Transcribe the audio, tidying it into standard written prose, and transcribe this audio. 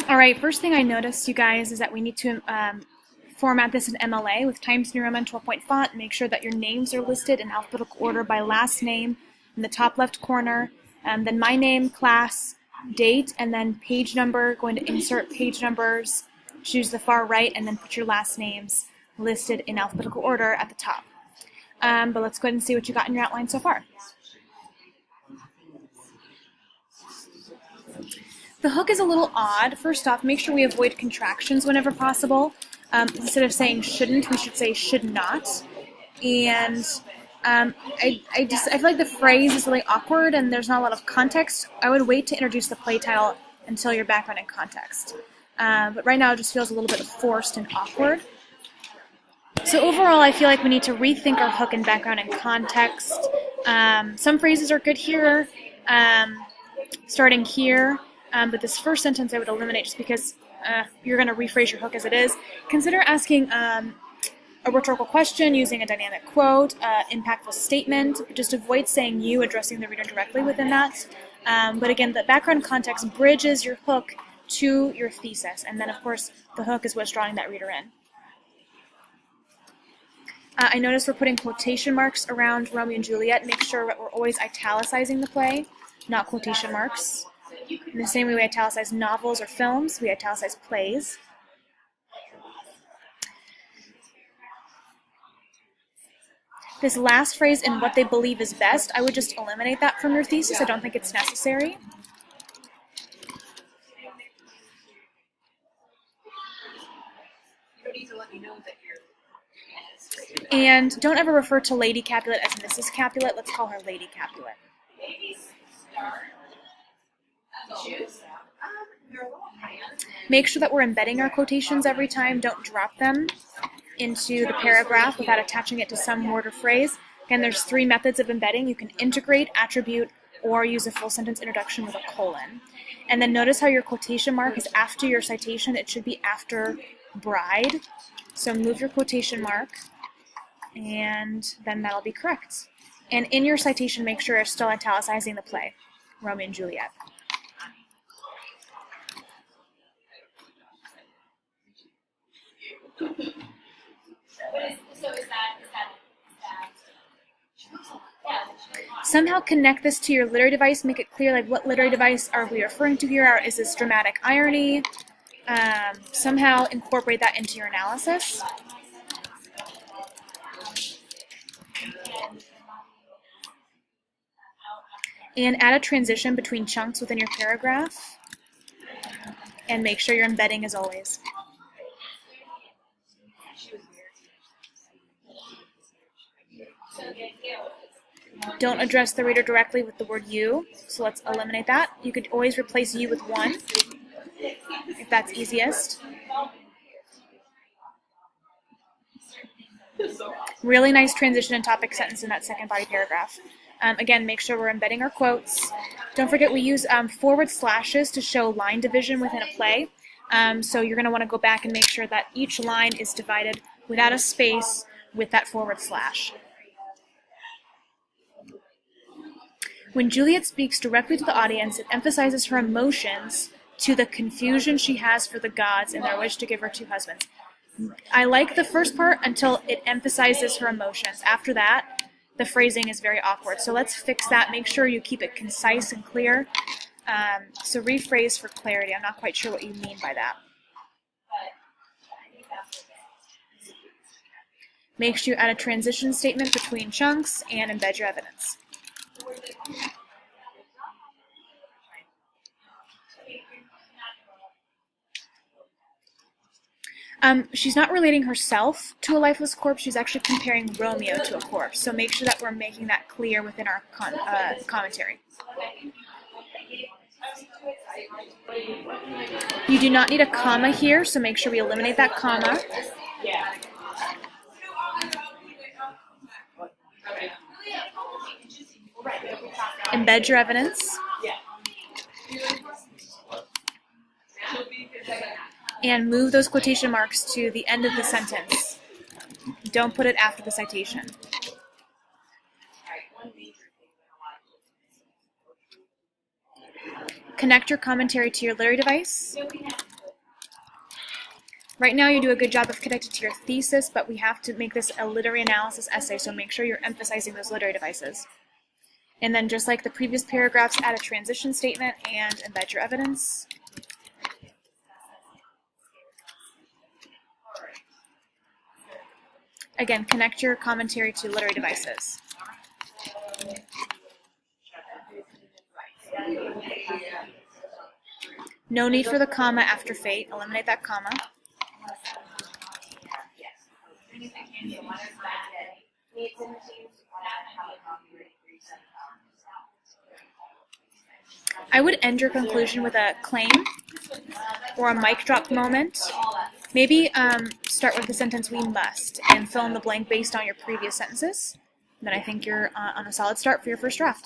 All right, first thing I noticed, you guys, is that we need to format this in MLA with Times New Roman 12-point font. Make sure that your names are listed in alphabetical order by last name in the top left corner. Then my name, class, date, and then page number. Going to insert page numbers, choose the far right, and then put your last names listed in alphabetical order at the top. But let's go ahead and see what you got in your outline so far. The hook is a little odd. First off, make sure we avoid contractions whenever possible. Instead of saying shouldn't, we should say should not. And I feel like the phrase is really awkward and there's not a lot of context. I would wait to introduce the play title until your background and context. But right now it just feels a little bit forced and awkward. So overall, I feel like we need to rethink our hook and background and context. Some phrases are good here, starting here. But this first sentence I would eliminate just because you're going to rephrase your hook as it is. Consider asking a rhetorical question using a dynamic quote, impactful statement. Just avoid saying you, addressing the reader directly within that. But again, the background context bridges your hook to your thesis. And then, of course, the hook is what's drawing that reader in. I notice we're putting quotation marks around Romeo and Juliet. Make sure that we're always italicizing the play, not quotation marks. In the same way we italicize novels or films, we italicize plays. This last phrase, in what they believe is best, I would just eliminate that from your thesis. I don't think it's necessary. And don't ever refer to Lady Capulet as Mrs. Capulet. Let's call her Lady Capulet. Make sure that we're embedding our quotations every time. Don't drop them into the paragraph without attaching it to some word or phrase. Again, there's 3 methods of embedding. You can integrate, attribute, or use a full sentence introduction with a colon. And then notice how your quotation mark is after your citation. It should be after bride. So move your quotation mark, and then that'll be correct. And in your citation, make sure you're still italicizing the play, Romeo and Juliet. Somehow connect this to your literary device. Make it clear, like, what literary device are we referring to here? Or is this dramatic irony? Somehow incorporate that into your analysis. And add a transition between chunks within your paragraph. And make sure you're embedding as always. Don't address the reader directly with the word you, so let's eliminate that. You could always replace you with one, if that's easiest. Really nice transition and topic sentence in that second body paragraph. Again, make sure we're embedding our quotes. Don't forget we use forward slashes to show line division within a play. So you're going to want to go back and make sure that each line is divided without a space with that forward slash. When Juliet speaks directly to the audience, it emphasizes her emotions to the confusion she has for the gods and their wish to give her 2 husbands. I like the first part until it emphasizes her emotions. After that, the phrasing is very awkward. So let's fix that. Make sure you keep it concise and clear. So rephrase for clarity. I'm not quite sure what you mean by that. Make sure you add a transition statement between chunks and embed your evidence. She's not relating herself to a lifeless corpse. She's actually comparing Romeo to a corpse. So make sure that we're making that clear within our commentary. You do not need a comma here, so make sure we eliminate that comma. Embed your evidence. And move those quotation marks to the end of the sentence. Don't put it after the citation. Connect your commentary to your literary device. Right now you do a good job of connecting to your thesis, but we have to make this a literary analysis essay, so make sure you're emphasizing those literary devices. And then just like the previous paragraphs, add a transition statement and embed your evidence. Again, connect your commentary to literary devices. No need for the comma after fate. Eliminate that comma. I would end your conclusion with a claim or a mic drop moment. Maybe start with the sentence "we must" and fill in the blank based on your previous sentences. Then I think you're on a solid start for your first draft.